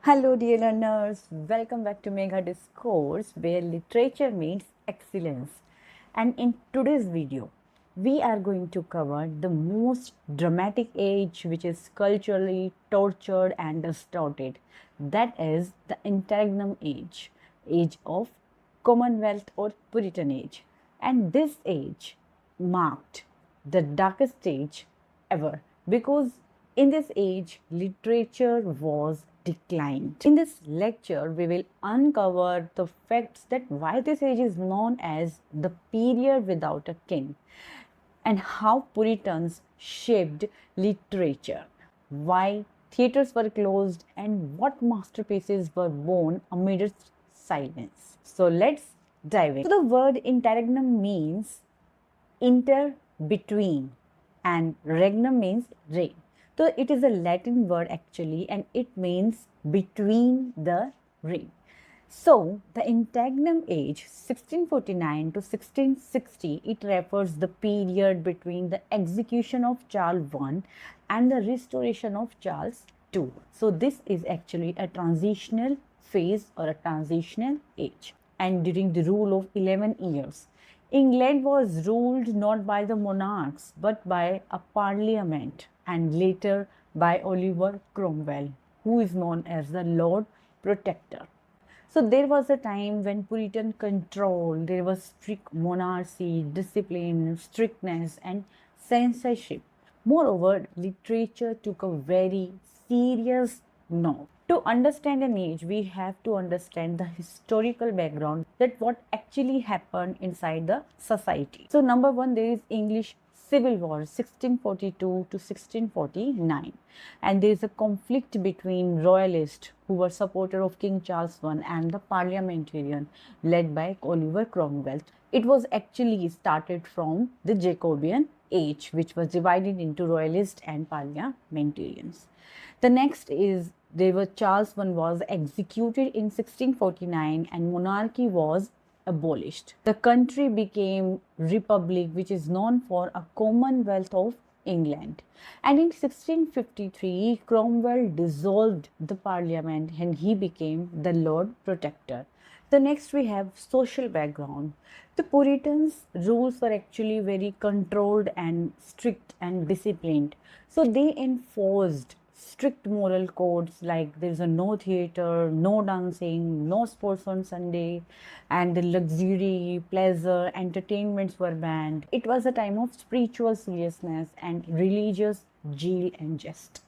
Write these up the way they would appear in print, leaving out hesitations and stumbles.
Hello, dear learners. Welcome back to Megha Discourse, where literature means excellence. And in today's video, we are going to cover the most dramatic age which is culturally tortured and distorted. That is the Interregnum Age, age of Commonwealth or Puritan age. And this age marked the darkest age ever because in this age, literature was declined. In this lecture, we will uncover the facts that why this age is known as the period without a king and how Puritans shaped literature, why theatres were closed and what masterpieces were born amidst silence. So let's dive in. So the word interregnum means inter between and regnum means reign. So it is a Latin word actually and it means between the reign. So the Interregnum Age 1649 to 1660 it refers the period between the execution of Charles I and the restoration of Charles II. So this is actually a transitional phase or a transitional age. And during the rule of 11 years, England was ruled not by the monarchs but by a parliament and later by Oliver Cromwell, who is known as the Lord Protector. So there was a time when Puritan control, there was strict monarchy, discipline, strictness and censorship. Moreover, literature took a very serious note. To understand an age, we have to understand the historical background that what actually happened inside the society. So number one, there is English Civil War 1642 to 1649 and there is a conflict between royalists who were supporter of King Charles I and the parliamentarian led by Oliver Cromwell. It was actually started from the Jacobean age which was divided into royalists and parliamentarians. The next is Charles I was executed in 1649 and monarchy was abolished. The country became republic which is known for a Commonwealth of England. And in 1653, Cromwell dissolved the parliament and he became the Lord Protector. The next we have social background. The Puritans' rules were actually very controlled and strict and disciplined. So they enforced strict moral codes like there's a no theatre, no dancing, no sports on Sunday, and the luxury, pleasure, entertainments were banned. It was a time of spiritual seriousness and religious zeal and jest.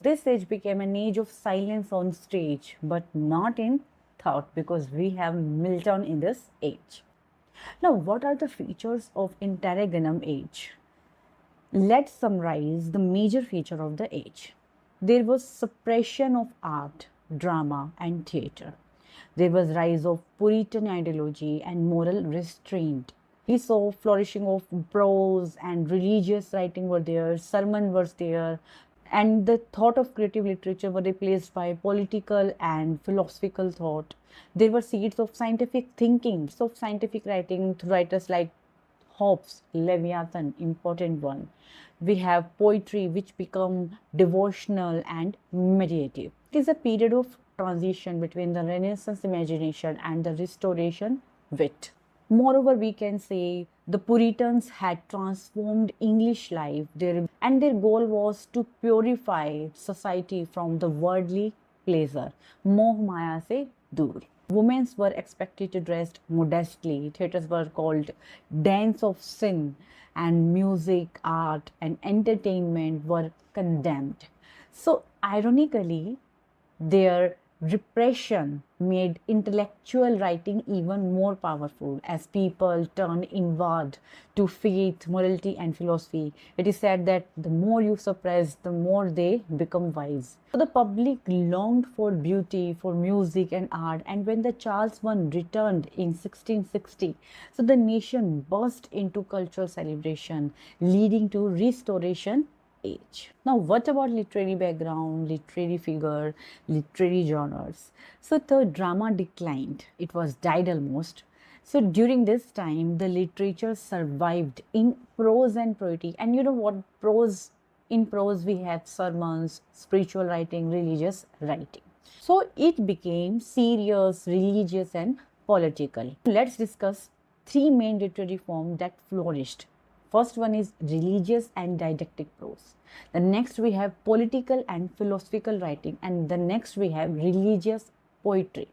This age became an age of silence on stage, but not in thought because we have Milton in this age. Now, what are the features of Interregnum Age? Let's summarize the major feature of the age. There was suppression of art, drama and theatre. There was rise of Puritan ideology and moral restraint. We saw flourishing of prose and religious writing were there, sermon was there, and the thought of creative literature were replaced by political and philosophical thought. There were seeds of scientific thinking, of scientific writing through writers like Hobbes, Leviathan, important one. We have poetry which become devotional and meditative. It is a period of transition between the Renaissance imagination and the Restoration wit. Moreover, we can say the Puritans had transformed English life and their goal was to purify society from the worldly pleasure. Moh Maya se dur. Women were expected to dress modestly. Theatres were called dens of sin and music, art and entertainment were condemned. So ironically, their repression made intellectual writing even more powerful as people turned inward to faith, morality and philosophy. It is said that the more you suppress, the more they become wise. So the public longed for beauty, for music and art, and when the Charles I returned in 1660, so the nation burst into cultural celebration, leading to Restoration Age. Now, what about literary background, literary figure, literary genres? So the drama declined. It was died almost. So during this time, the literature survived in prose and poetry. And you know what? In prose, we have sermons, spiritual writing, religious writing. So it became serious, religious and political. Let's discuss three main literary forms that flourished. First one is religious and didactic prose. The next we have political and philosophical writing, and the next we have religious poetry.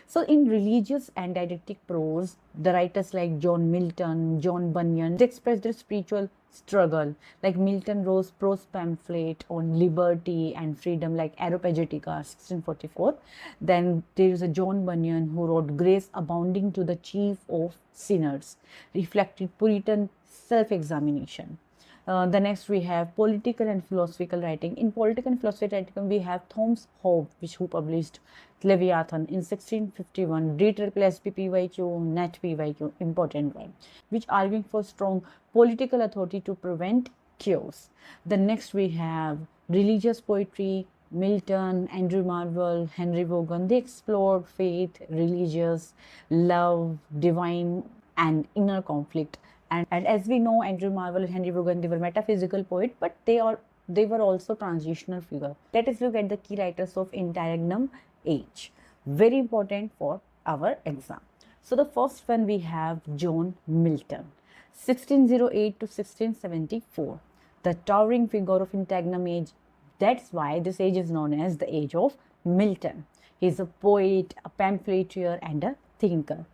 So in religious and didactic prose, the writers like John Milton, John Bunyan, they express their spiritual struggle. Like Milton wrote prose pamphlet on liberty and freedom like Areopagitica, 1644. Then there is a John Bunyan who wrote Grace Abounding to the Chief of Sinners, reflected Puritan self-examination. The next we have political and philosophical writing. In political and philosophical writing, we have Thomas Hobbes, who published Leviathan in 1651, Dieter plus PPYQ, Net PYQ, important one, which arguing for strong political authority to prevent chaos. The next we have religious poetry, Milton, Andrew Marvell, Henry Vaughan. They explored faith, religious, love, divine, and inner conflict. And as we know, Andrew Marvell and Henry Vaughan, they were metaphysical poets, but they were also transitional figure. Let us look at the key writers of Interregnum Age. Very important for our exam. So the first one we have John Milton, 1608 to 1674. The towering figure of Interregnum Age. That's why this age is known as the age of Milton. He is a poet, a pamphleteer, and a thinker.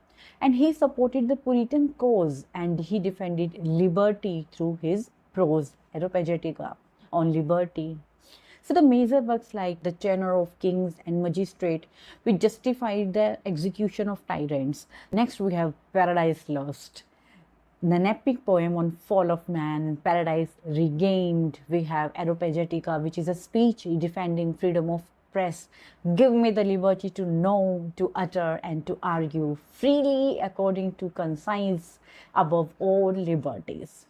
And he supported the Puritan cause, and he defended liberty through his prose, Areopagitica, on liberty. So the major works like The Tenor of Kings and Magistrate, which justified the execution of tyrants. Next we have Paradise Lost, an epic poem on fall of man, Paradise Regained. We have Areopagitica, which is a speech defending freedom of press. Give me the liberty to know, to utter, and to argue freely according to conscience above all liberties.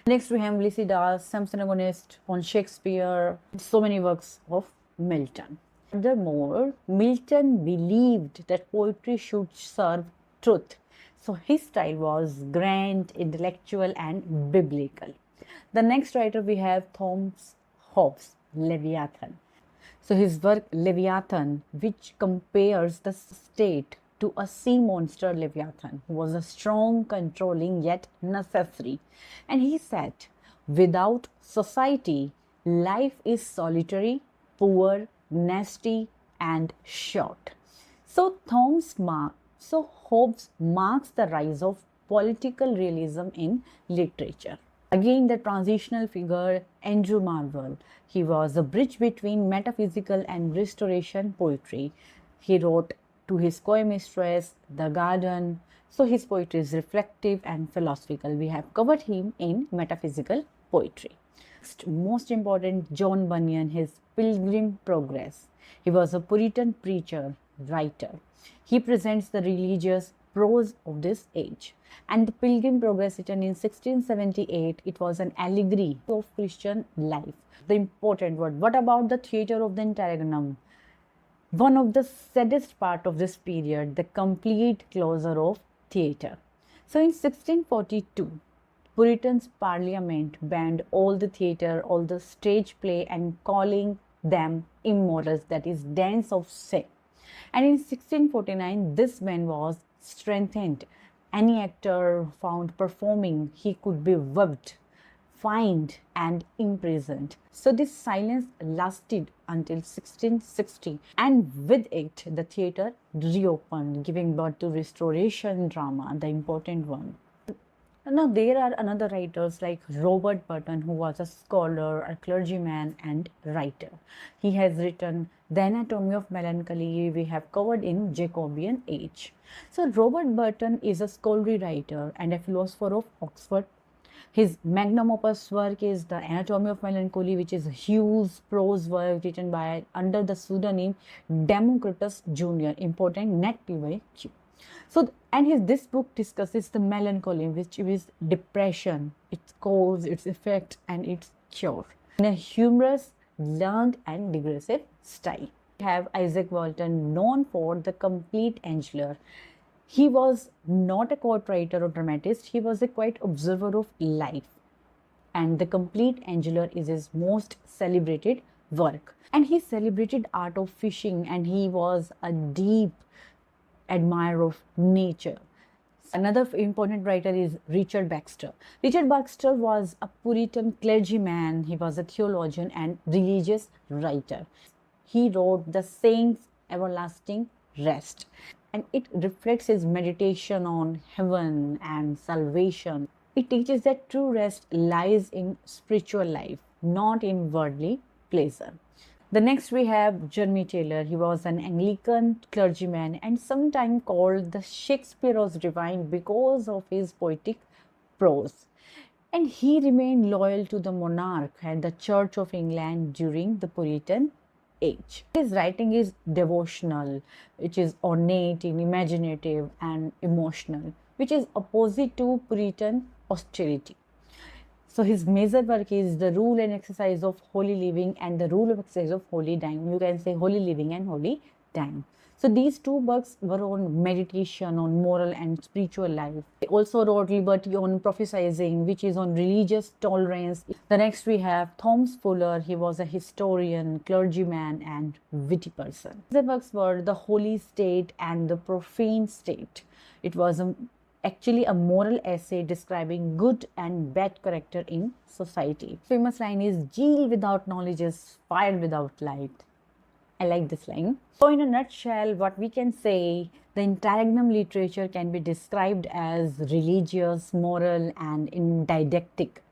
Next we have Lycidas, Samson Agonist, on Shakespeare, so many works of Milton. Furthermore, Milton believed that poetry should serve truth. So his style was grand, intellectual, and biblical. The next writer we have Thomas Hobbes, Leviathan. So his work Leviathan, which compares the state to a sea monster Leviathan, was a strong, controlling yet necessary. And he said, without society, life is solitary, poor, nasty, and short. So Hobbes marks the rise of political realism in literature. Again, the transitional figure, Andrew Marvell. He was a bridge between metaphysical and restoration poetry. He wrote To His Coy Mistress, The Garden. So his poetry is reflective and philosophical. We have covered him in metaphysical poetry. Next, most important, John Bunyan, his Pilgrim Progress. He was a Puritan preacher, writer. He presents the religious prose of this age. And the Pilgrim Progress, written in 1678, it was an allegory of Christian life. The important word. What about the theatre of the Interregnum? One of the saddest part of this period, the complete closure of theatre. So in 1642, Puritans Parliament banned all the theatre, all the stage play, and calling them immorals, that is dance of sin. And in 1649, this ban was strengthened. Any actor found performing, he could be whipped, fined, and imprisoned. So this silence lasted until 1660, and with it the theatre reopened, giving birth to restoration drama, the important one. Now there are another writers like Robert Burton, who was a scholar, a clergyman, and writer. He has written The Anatomy of Melancholy, we have covered in Jacobean Age. So Robert Burton is a scholarly writer and a philosopher of Oxford. His magnum opus work is The Anatomy of Melancholy, which is a huge prose work written by under the pseudonym Democritus Jr., important net PYQ. So, and this book discusses the melancholy, which is depression, its cause, its effect, and its cure, in a humorous, learned, and digressive style. We have Izaak Walton, known for The Complete Angler. He was not a court writer or dramatist, he was a quiet observer of life. And The Complete Angler is his most celebrated work. And he celebrated art of fishing, and he was a deep admirer of nature. Another important writer is Richard Baxter. Richard Baxter was a Puritan clergyman. He was a theologian and religious writer. He wrote The Saints' Everlasting Rest, and it reflects his meditation on heaven and salvation. It teaches that true rest lies in spiritual life, not in worldly pleasure. The next we have Jeremy Taylor. He was an Anglican clergyman and sometimes called the Shakespeare of Divine because of his poetic prose. And he remained loyal to the monarch and the Church of England during the Puritan Age. His writing is devotional, which is ornate, imaginative, and emotional, which is opposite to Puritan austerity. So his major work is The Rule and Exercise of Holy Living and The Rule of Exercise of Holy Dying. You can say Holy Living and Holy Dying. So these two books were on meditation, on moral and spiritual life. He also wrote Liberty on Prophesying, which is on religious tolerance. The next we have Thomas Fuller. He was a historian, clergyman, and witty person. The books were The Holy State and The Profane State. It was actually a moral essay describing good and bad character in society. Famous line is, "Zeal without knowledge is fire without light." I like this line. So in a nutshell, what we can say, the Interregnum literature can be described as religious, moral, and didactic.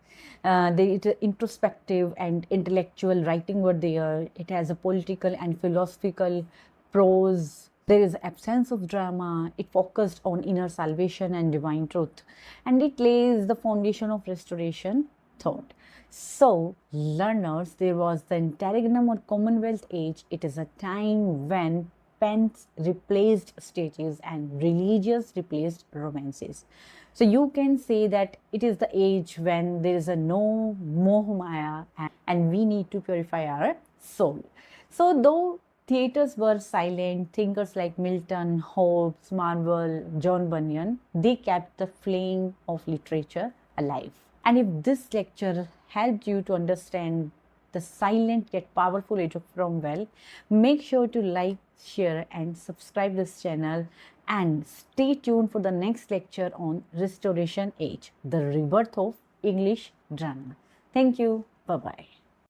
The introspective and intellectual writing were there. It has a political and philosophical prose. There is absence of drama. It focused on inner salvation and divine truth. And it lays the foundation of restoration thought. So, learners, there was the Interregnum or Commonwealth Age. It is a time when pens replaced stages and religious replaced romances. So, you can say that it is the age when there is a no moh maya and we need to purify our soul. So, though theatres were silent, thinkers like Milton, Hobbes, Marvell, John Bunyan, they kept the flame of literature alive. And if this lecture helped you to understand the silent yet powerful age of Cromwell, make sure to like, share and subscribe this channel, and stay tuned for the next lecture on Restoration Age, the rebirth of English drama. Thank you. Bye-bye.